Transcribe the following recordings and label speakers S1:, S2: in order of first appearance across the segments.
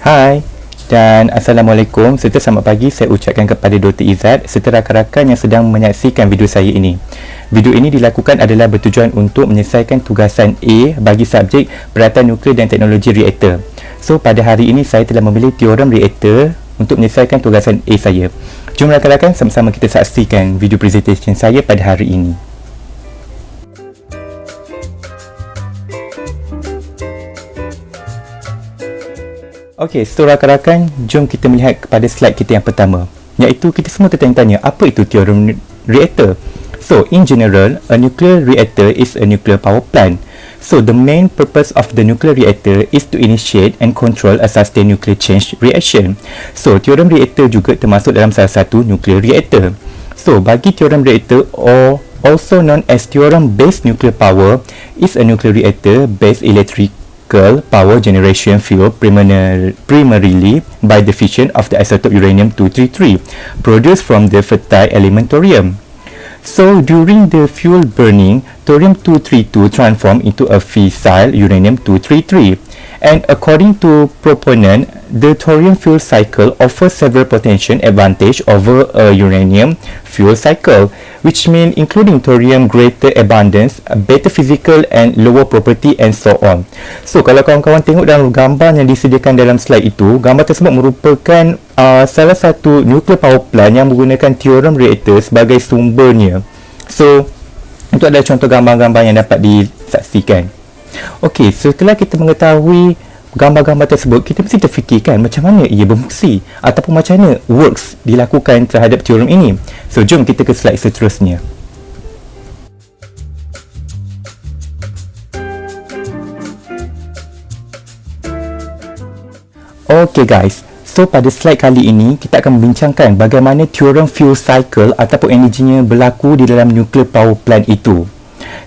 S1: Hai dan Assalamualaikum serta selamat pagi saya ucapkan kepada Dr. Izzat serta rakan-rakan yang sedang menyaksikan video saya ini. Video ini dilakukan adalah bertujuan untuk menyelesaikan tugasan A bagi subjek peralatan nuklear dan teknologi reaktor. So pada hari ini saya telah memilih teorem reaktor untuk menyelesaikan tugasan A saya. Jom rakan-rakan sama-sama kita saksikan video presentation saya pada hari ini. Okey, so rakan-rakan, jom kita melihat kepada slide kita yang pertama, iaitu kita semua tertanya-tanya apa itu teorem reaktor. So, in general, a nuclear reactor is a nuclear power plant. So, the main purpose of the nuclear reactor is to initiate and control a sustained nuclear chain reaction. So, teorem reaktor juga termasuk dalam salah satu nuclear reactor. So, bagi teorem reaktor, or also known as theorem-based nuclear power, is a nuclear reactor based electrical power generation fuel primarily by the fission of the isotope uranium-233 produced from the fertile element thorium. So during the fuel burning, thorium-232 transformed into a fissile uranium-233, and according to proponent, the thorium fuel cycle offers several potential advantage over a uranium fuel cycle, which mean including thorium greater abundance, better physical and lower property and so on. So kalau kawan-kawan tengok dalam gambar yang disediakan dalam slide itu, gambar tersebut merupakan salah satu nuclear power plant yang menggunakan teorem reaktor sebagai sumbernya. So itu adalah contoh gambar-gambar yang dapat disaksikan. Okey, setelah kita mengetahui gambar-gambar tersebut, kita mesti terfikirkan macam mana ia berfungsi ataupun macam mana works dilakukan terhadap teorem ini. So jom kita ke slide seterusnya. Okay guys, so pada slide kali ini kita akan membincangkan bagaimana teorem fuel cycle ataupun energinya berlaku di dalam nuclear power plant itu.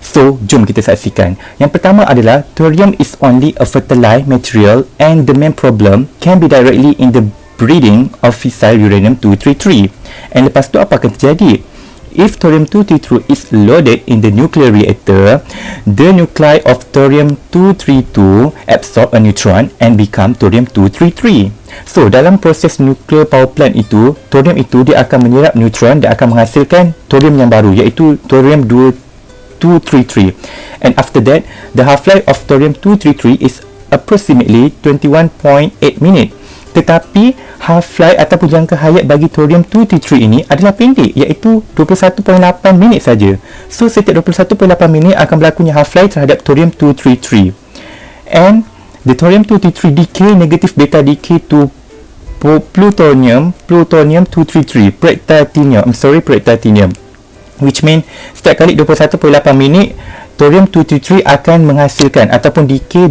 S1: So, jom kita saksikan. Yang pertama adalah thorium is only a fertile material and the main problem can be directly in the breeding of fissile uranium-233. And lepas tu apa akan terjadi? If thorium-232 is loaded in the nuclear reactor, the nuclei of thorium-232 absorb a neutron and become thorium-233. So, dalam proses nuclear power plant itu, thorium itu dia akan menyerap neutron dan akan menghasilkan thorium yang baru, iaitu thorium-233. And after that, the half-life of thorium-233 is approximately 21.8 minutes. Tetapi half-life ataupun jangka hayat bagi thorium-233 ini adalah pendek, iaitu 21.8 minit saja. So setiap 21.8 minit akan berlakunya half-life terhadap thorium-233. And the thorium-233 decay negative beta decay to plutonium-233 practinium, which mean setiap kali 21.8 minit thorium-233 akan menghasilkan ataupun decay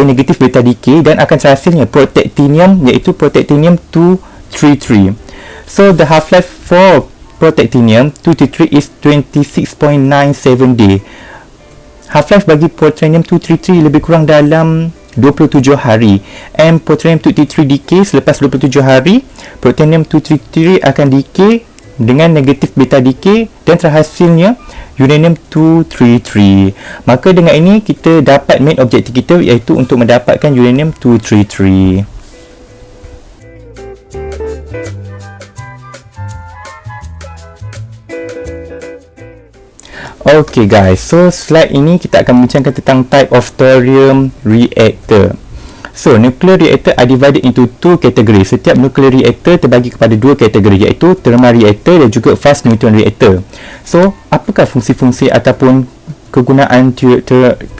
S1: negatif beta decay dan akan terhasilnya protactinium, iaitu protactinium-233. So the half-life for protactinium-233 is 26.97 day. Half-life bagi protactinium-233 lebih kurang dalam 27 hari, and protactinium-233 decay selepas 27 hari. Protactinium-233 akan decay dengan negatif beta decay dan terhasilnya uranium-233. Maka dengan ini kita dapat main objektif kita, iaitu untuk mendapatkan uranium-233. Okay guys, so slide ini kita akan membincangkan tentang type of thorium reactor. So, nuclear reactor are divided into two categories. Setiap nuclear reactor terbagi kepada dua kategori, iaitu thermal reactor dan juga fast neutron reactor. So, apakah fungsi-fungsi ataupun kegunaan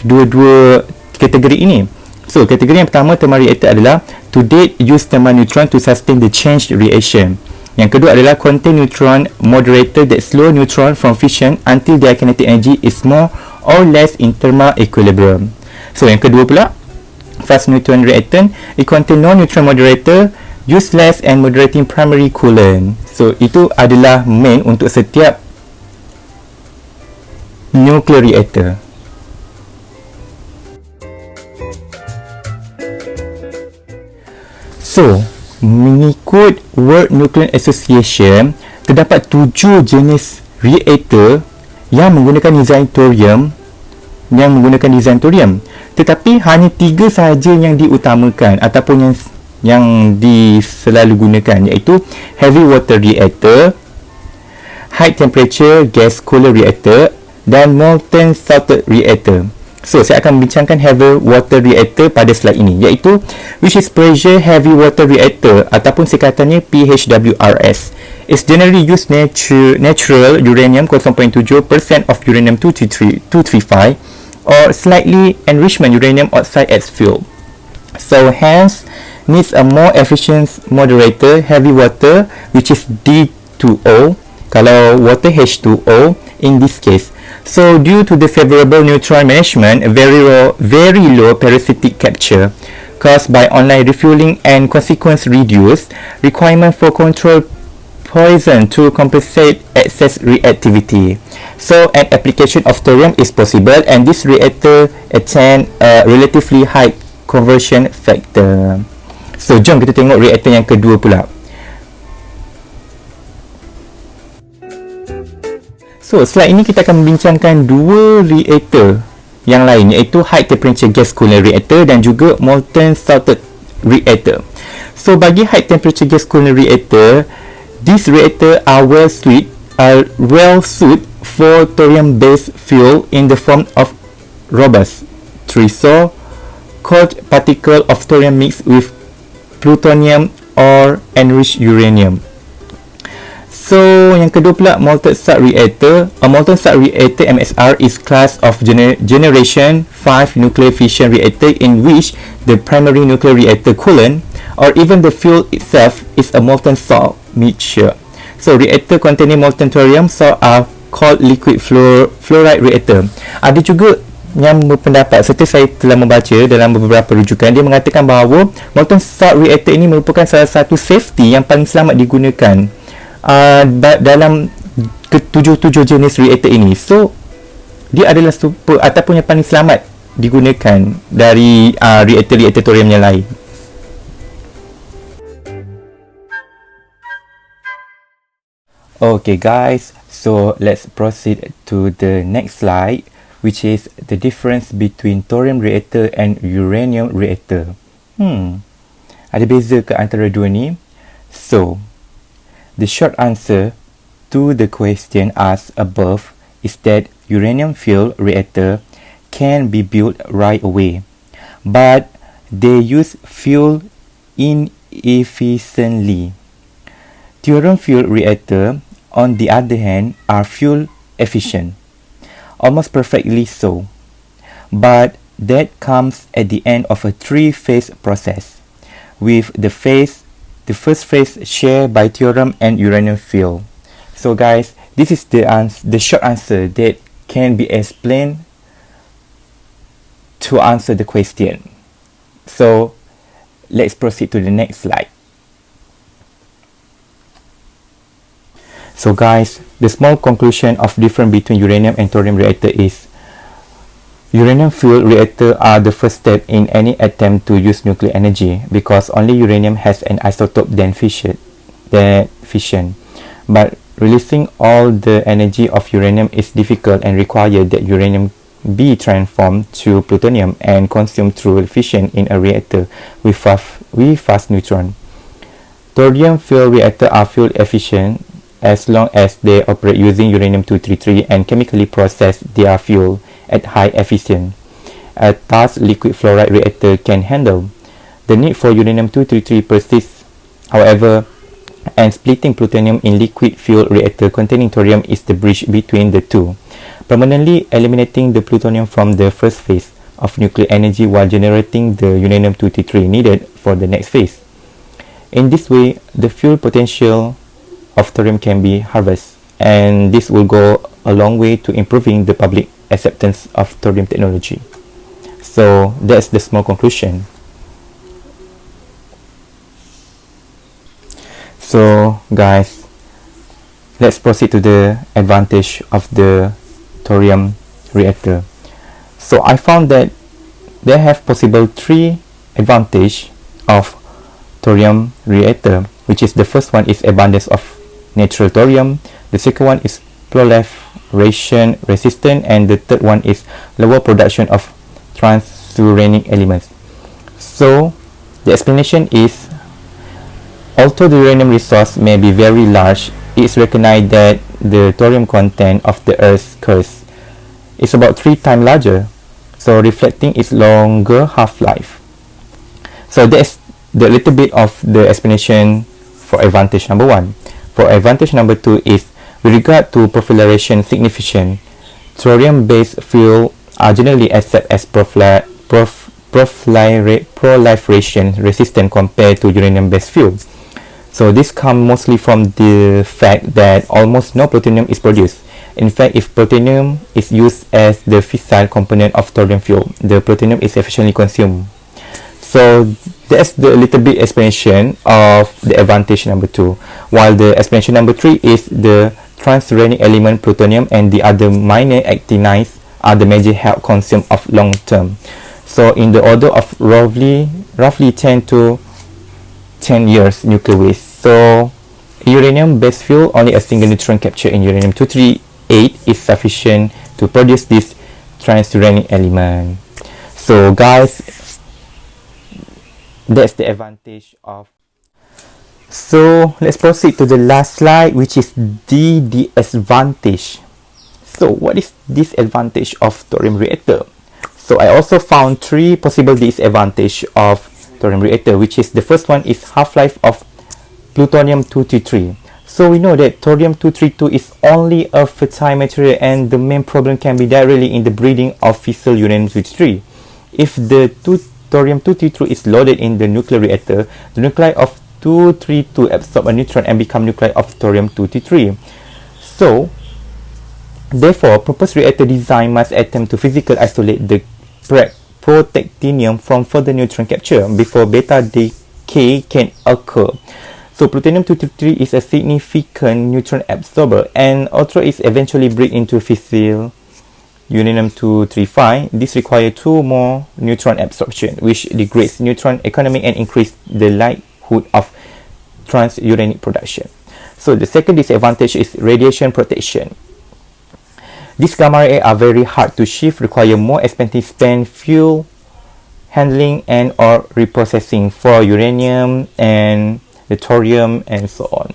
S1: dua-dua kategori ini? So, kategori yang pertama, thermal reactor adalah to date use thermal neutron to sustain the chain reaction. Yang kedua adalah contain neutron moderator that slow neutron from fission until their kinetic energy is more or less in thermal equilibrium. So, yang kedua pula, fast neutron reactant, it contain non-neutron moderator, useless and moderating primary coolant. So itu adalah main untuk setiap nuclear reactor. So mengikut World Nuclear Association, terdapat 7 jenis reaktor yang menggunakan design thorium yang menggunakan design thorium. Tetapi hanya 3 sahaja yang diutamakan ataupun yang selalu gunakan, iaitu heavy water reactor, high temperature gas cooler reactor dan molten salted reactor. So, saya akan membincangkan heavy water reactor pada slide ini, iaitu which is pressure heavy water reactor ataupun singkatannya PHWRS. It's generally used natural uranium 0.7% of uranium-235 or slightly enrichment uranium oxide as fuel. So, hence needs a more efficient moderator heavy water, which is D2O, kalau water H2O in this case. So, due to the favorable neutron management, very low parasitic capture caused by online refueling and consequence reduced requirement for control poison to compensate excess reactivity. So, an application of thorium is possible, and this reactor attain a relatively high conversion factor. So, jom kita tengok reaktor yang kedua pula. So, slide ini kita akan membincangkan 2 reaktor yang lain, iaitu high temperature gas cooler reactor dan juga molten salted reactor. So, bagi high temperature gas cooler reactor, these reactor are well suited for thorium based fuel in the form of robust TRISO cold particle of thorium mixed with plutonium or enriched uranium. So, yang kedua pula, molten salt reactor. A molten salt reactor MSR is class of generation 5 nuclear fission reactor in which the primary nuclear reactor coolant or even the fuel itself is a molten salt mixture. So, reactor containing molten thorium salt are called liquid fluoride reactor. Ada juga yang berpendapat, serta saya telah membaca dalam beberapa rujukan, dia mengatakan bahawa molten salt reactor ini merupakan salah satu safety yang paling selamat digunakan dalam ketujuh jenis reaktor ini. So, dia adalah super ataupun yang paling selamat digunakan dari reaktor-reaktor thorium yang lain. Okay guys, so let's proceed to the next slide, which is the difference between thorium reactor and uranium reactor. Ada beza ke antara dua ni? So, the short answer to the question asked above is that uranium fuel reactor can be built right away, but they use fuel inefficiently. Thorium fuel reactor, on the other hand, are fuel efficient, almost perfectly so, but that comes at the end of a 3-phase process, with the first phase shared by thorium and uranium fuel. So guys, this is the short answer that can be explained to answer the question. So let's proceed to the next slide. So guys, the small conclusion of difference between uranium and thorium reactor is uranium fuel reactor are the first step in any attempt to use nuclear energy, because only uranium has an isotope than fission. But releasing all the energy of uranium is difficult and requires that uranium be transformed to plutonium and consumed through fission in a reactor with fast neutron. Thorium fuel reactor are fuel efficient as long as they operate using uranium-233 and chemically process their fuel at high efficiency, a task liquid fluoride reactor can handle. The need for uranium-233 persists, however, and splitting plutonium in liquid fuel reactor containing thorium is the bridge between the two, permanently eliminating the plutonium from the first phase of nuclear energy while generating the uranium-233 needed for the next phase. In this way, the fuel potential of thorium can be harvested, and this will go a long way to improving the public acceptance of thorium technology. So that's the small conclusion. So guys, let's proceed to the advantage of the thorium reactor. So I found that they have possible 3 advantage of thorium reactor, which is the first one is abundance of natural thorium, the second one is proliferation resistant, and the third one is lower production of transuranic elements. So the explanation is, although the uranium resource may be very large, it is recognized that the thorium content of the Earth's crust is about 3 times larger, so reflecting its longer half-life. So that's the little bit of the explanation for advantage number 1. For advantage number 2 is, with regard to proliferation significance, thorium-based fuel are generally accepted as proliferation resistant compared to uranium-based fuel. So this comes mostly from the fact that almost no plutonium is produced. In fact, if plutonium is used as the fissile component of thorium fuel, the plutonium is efficiently consumed. So that's the little bit explanation of the advantage number 2. While the explanation number 3 is the transuranic element plutonium and the other minor actinides are the major health concern of long term. So in the order of roughly 10 to 10 years nuclear waste. So uranium based fuel, only a single neutron capture in uranium-238 is sufficient to produce this transuranic element. So guys, that's the advantage of. So let's proceed to the last slide, which is the disadvantage. So what is disadvantage of thorium reactor? So I also found 3 possible disadvantage of thorium reactor, which is, the first one is half-life of plutonium-233. So we know that thorium-232 is only a fertile material, and the main problem can be directly in the breeding of fissile uranium-233. If the thorium-232 is loaded in the nuclear reactor, the nuclei of 232 absorb a neutron and become nuclei of thorium-233. So therefore, proposed reactor design must attempt to physically isolate the protactinium from further neutron capture before beta decay can occur. So plutonium-233 is a significant neutron absorber, and although it eventually breed into fissile uranium-235, this requires 2 more neutron absorption, which degrades neutron economy and increase the likelihood of transuranic production. So the second disadvantage is radiation protection. These gamma rays are very hard to shift, require more expensive spent fuel handling and or reprocessing for uranium and the thorium and so on.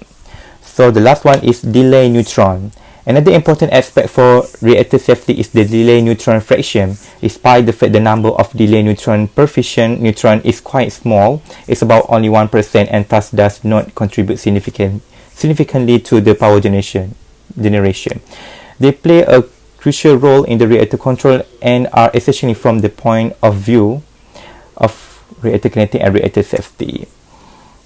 S1: So the last one is delay neutron. Another important aspect for reactor safety is the delay neutron fraction. Despite the fact the number of delay neutron per fission neutron is quite small, it's about only 1% and thus does not contribute significantly to the power generation. They play a crucial role in the reactor control and are essentially from the point of view of reactor kinetic and reactor safety.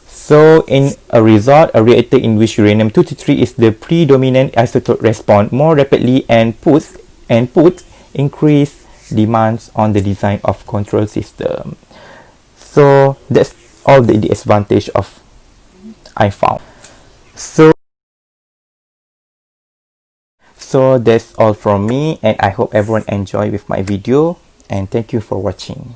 S1: So in a result, a reactor in which uranium-233 is the predominant isotope respond more rapidly and puts increased demands on the design of control system. So that's all the disadvantage of I found. So that's all from me, and I hope everyone enjoyed with my video, and thank you for watching.